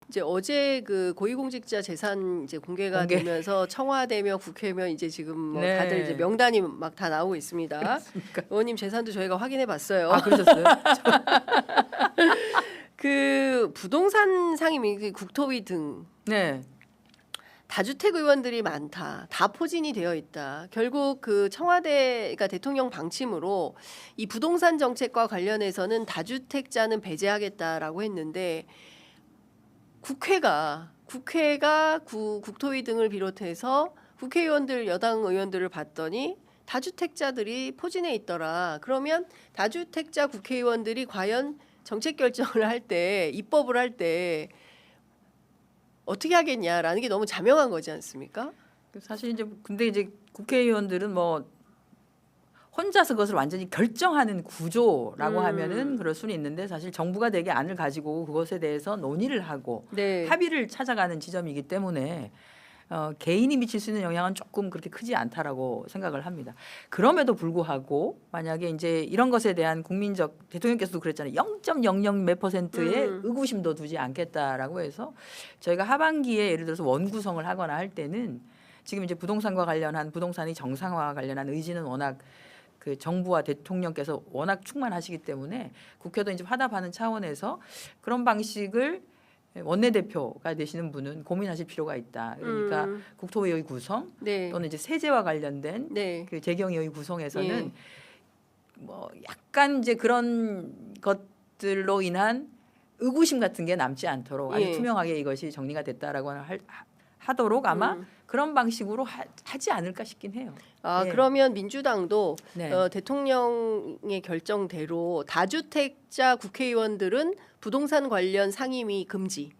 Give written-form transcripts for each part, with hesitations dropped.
이제 어제 그 고위공직자 재산 이제 공개가 되면서 청와대며 국회며 이제 지금 뭐 네. 다들 이제 명단이 막 다 나오고 있습니다. 그렇습니까? 의원님 재산도 저희가 확인해 봤어요. 아 그러셨어요? 그 부동산 상임위, 그 국토위 등 네. 다주택 의원들이 많다. 다 포진이 되어 있다. 결국 그 청와대가 대통령 방침으로 이 부동산 정책과 관련해서는 다주택자는 배제하겠다라고 했는데 국회가 국토위 등을 비롯해서 국회의원들 여당 의원들을 봤더니 다주택자들이 포진해 있더라. 그러면 다주택자 국회의원들이 과연 정책 결정을 할 때 입법을 할 때 어떻게 하겠냐라는 게 너무 자명한 거지 않습니까? 사실 이제 근데 이제 국회의원들은 뭐 혼자서 그것을 완전히 결정하는 구조라고 하면은 그럴 수는 있는데 사실 정부가 되게 안을 가지고 그것에 대해서 논의를 하고 네. 합의를 찾아가는 지점이기 때문에 개인이 미칠 수 있는 영향은 조금 그렇게 크지 않다라고 생각을 합니다. 그럼에도 불구하고 만약에 이제 이런 것에 대한 국민적 대통령께서도 그랬잖아요. 0.00 몇 %의 의구심도 두지 않겠다라고 해서 저희가 하반기에 예를 들어서 원구성을 하거나 할 때는 지금 이제 부동산과 관련한 부동산이 정상화와 관련한 의지는 워낙 그 정부와 대통령께서 워낙 충만하시기 때문에 국회도 이제 화답하는 차원에서 그런 방식을 원내대표가 되시는 분은 고민하실 필요가 있다. 그러니까 국토위의 구성 네. 또는 이제 세제와 관련된 네. 그 재경위의 구성에서는 예. 뭐 약간 이제 그런 것들로 인한 의구심 같은 게 남지 않도록 아주 예. 투명하게 이것이 정리가 됐다라고 하도록 아마 그런 방식으로 하지 않을까 싶긴 해요. 아 네. 그러면 민주당도 네. 대통령의 결정대로 다주택자 국회의원들은 부동산 관련 상임위 금지,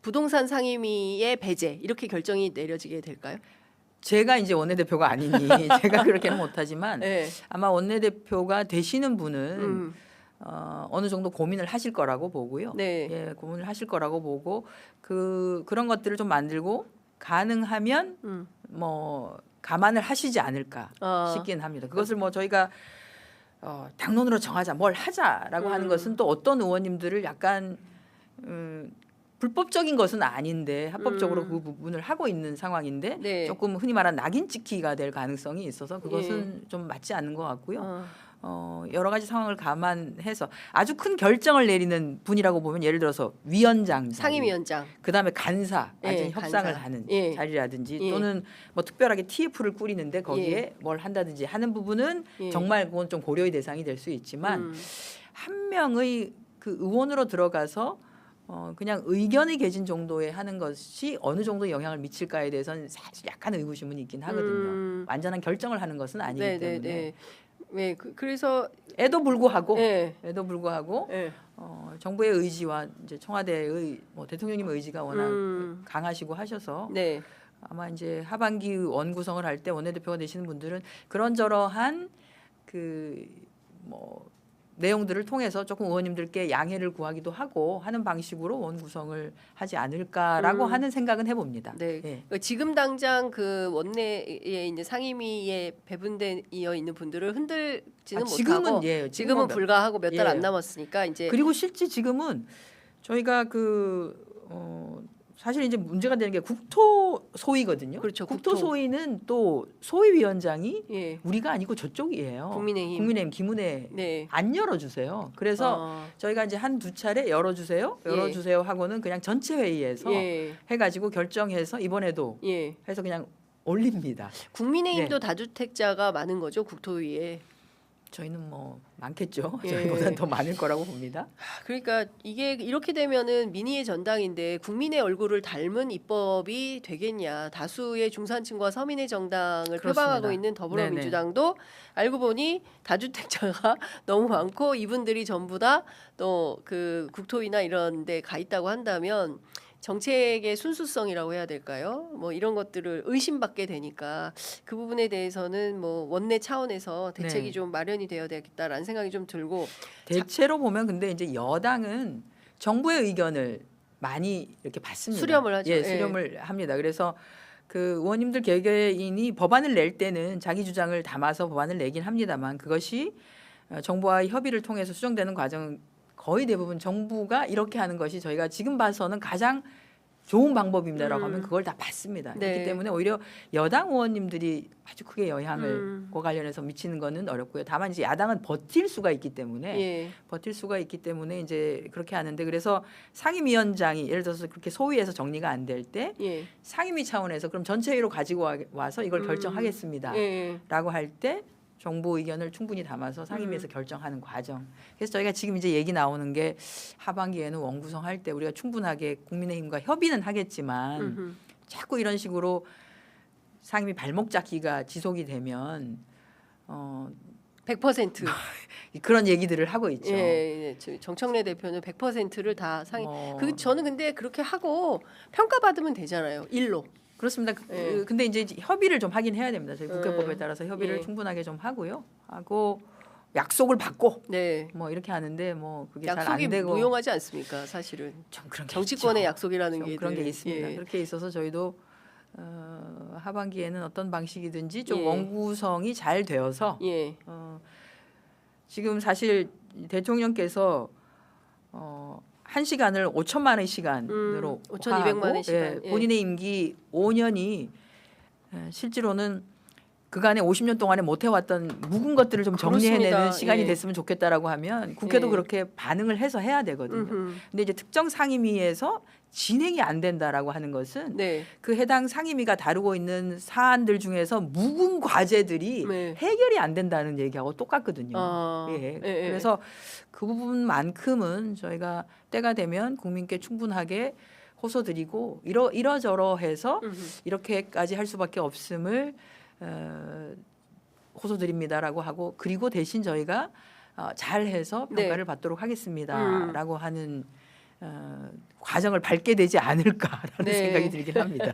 부동산 상임위의 배제 이렇게 결정이 내려지게 될까요? 제가 이제 원내대표가 아니니 제가 그렇게는 못하지만 네. 아마 원내대표가 되시는 분은 어느 정도 고민을 하실 거라고 보고요. 네. 예, 고민을 하실 거라고 보고 그런 것들을 좀 만들고 가능하면 뭐 감안을 하시지 않을까 싶긴 합니다. 그것을 뭐 저희가 당론으로 정하자, 뭘 하자라고 하는 것은 또 어떤 의원님들을 약간 불법적인 것은 아닌데 합법적으로 그 부분을 하고 있는 상황인데 네. 조금 흔히 말하는 낙인 찍기가 될 가능성이 있어서 그것은 좀 맞지 않는 것 같고요. 여러 가지 상황을 감안해서 아주 큰 결정을 내리는 분이라고 보면 예를 들어서 위원장, 상임위원장, 그다음에 간사, 예, 완전히 협상을 간사. 하는 예. 자리라든지 예. 또는 뭐 특별하게 TF를 꾸리는데 거기에 뭘 한다든지 하는 부분은 예. 정말 그건 좀 고려의 대상이 될 수 있지만 한 명의 그 의원으로 들어가서 그냥 의견이 계신 정도에 하는 것이 어느 정도 영향을 미칠까에 대해서는 사실 약간 의구심은 있긴 하거든요. 완전한 결정을 하는 것은 아니기 네, 네, 때문에. 네. 네, 그래서 에도 불구하고 예. 예. 예. 정부의 의지와 이제 청와대의 뭐 대통령님의 의지가 워낙 강하시고 하셔서 네. 아마 이제 하반기 원구성을 할 때 원내대표가 되시는 분들은 그런저러한 그 뭐 내용들을 통해서 조금 의원님들께 양해를 구하기도 하고 하는 방식으로 원구성을 하지 않을까라고 하는 생각은 해봅니다. 네. 예. 지금 당장 그 원내에 이제 상임위에 배분되어 있는 분들을 흔들지는 지금은 못하고 예, 지금은 불가하고 몇 달 예. 안 남았으니까 이제 그리고 실제 지금은 저희가 사실 이제 문제가 되는 게 국토소위거든요. 그렇죠, 국토소위는 또 소위위원장이 예. 우리가 아니고 저쪽이에요. 국민의힘. 김은혜 네. 안 열어주세요. 그래서 저희가 이제 한두 차례 열어주세요 하고는 그냥 전체 회의에서 예. 해가지고 결정해서 이번에도 예. 해서 그냥 올립니다. 국민의힘도 다주택자가 많은 거죠, 국토위에. 저희는 뭐 많겠죠. 예. 저희보다는 더 많을 거라고 봅니다. 그러니까 이게 이렇게 되면은 민의의 전당인데 국민의 얼굴을 닮은 입법이 되겠냐. 다수의 중산층과 서민의 정당을 그렇습니다. 표방하고 있는 더불어민주당도 알고 보니 다주택자가 너무 많고 이분들이 전부 다 또 그 국토위나 이런 데 가 있다고 한다면 정책의 순수성이라고 해야 될까요? 뭐 이런 것들을 의심받게 되니까 그 부분에 대해서는 뭐 원내 차원에서 대책이 네. 좀 마련이 되어야 되겠다라는 생각이 좀 들고 대체로 보면 근데 이제 여당은 정부의 의견을 많이 이렇게 받습니다. 수렴을 하죠. 예, 예. 수렴을 합니다. 그래서 그 의원님들 개개인이 법안을 낼 때는 자기 주장을 담아서 법안을 내긴 합니다만 그것이 정부와의 협의를 통해서 수정되는 과정 거의 대부분 정부가 이렇게 하는 것이 저희가 지금 봐서는 가장 좋은 방법입니다라고 음. 하면 그걸 다 받습니다. 네. 그렇기 때문에 오히려 여당 의원님들이 아주 크게 영향을 음. 그 관련해서 미치는 거는 어렵고요. 다만 이제 야당은 버틸 수가 있기 때문에 예. 버틸 수가 있기 때문에 이제 그렇게 하는데 그래서 상임위원장이 예를 들어서 그렇게 소위에서 정리가 안 될 때 예. 상임위 차원에서 그럼 전체회의로 가지고 와서 이걸 결정하겠습니다. 예. 라고 할 때 정부 의견을 충분히 담아서 상임위에서 결정하는 과정. 그래서 저희가 지금 이제 얘기 나오는 게 하반기에는 원구성할 때 우리가 충분하게 국민의힘과 협의는 하겠지만 음흠. 자꾸 이런 식으로 상임위 발목 잡기가 지속이 되면 100%. 그런 얘기들을 하고 있죠. 예, 예. 저 정청래 대표는 100%를 다 상임. 어, 저는 근데 그렇게 하고 평가받으면 되잖아요. 일로. 그렇습니다. 예. 근데 이제 협의를 좀 하긴 해야 됩니다. 저희 국회법에 따라서 협의를 예. 충분하게 좀 하고요. 하고 약속을 받고 네. 뭐 이렇게 하는데 뭐 그게 잘 약속이 안 되고 무용하지 않습니까? 사실은 좀 그런 게 정치권의 있죠. 약속이라는 좀 게 그런 게 늘, 있습니다. 예. 그렇게 있어서 저희도 하반기에는 어떤 방식이든지 좀 예. 원구성이 잘 되어서 예. 지금 사실 대통령께서 1시간을 5천만 원 시간으로 5,200만 원 시간. 예. 본인의 임기 5년이 실제로는 그간에 50년 동안에 못 해왔던 묵은 것들을 좀 정리해내는 그렇습니다. 시간이 예. 됐으면 좋겠다라고 하면 국회도 예. 그렇게 반응을 해서 해야 되거든요. 음흠. 근데 이제 특정 상임위에서 진행이 안 된다라고 하는 것은 네. 그 해당 상임위가 다루고 있는 사안들 중에서 묵은 과제들이 네. 해결이 안 된다는 얘기하고 똑같거든요. 아, 예. 예, 예. 그래서 그 부분만큼은 저희가 때가 되면 국민께 충분하게 호소드리고 이러저러해서 음흠. 이렇게까지 할 수밖에 없음을 호소드립니다라고 하고 그리고 대신 저희가 잘해서 네. 평가를 받도록 하겠습니다라고 하는 과정을 밟게 되지 않을까라는 네. 생각이 들긴 합니다.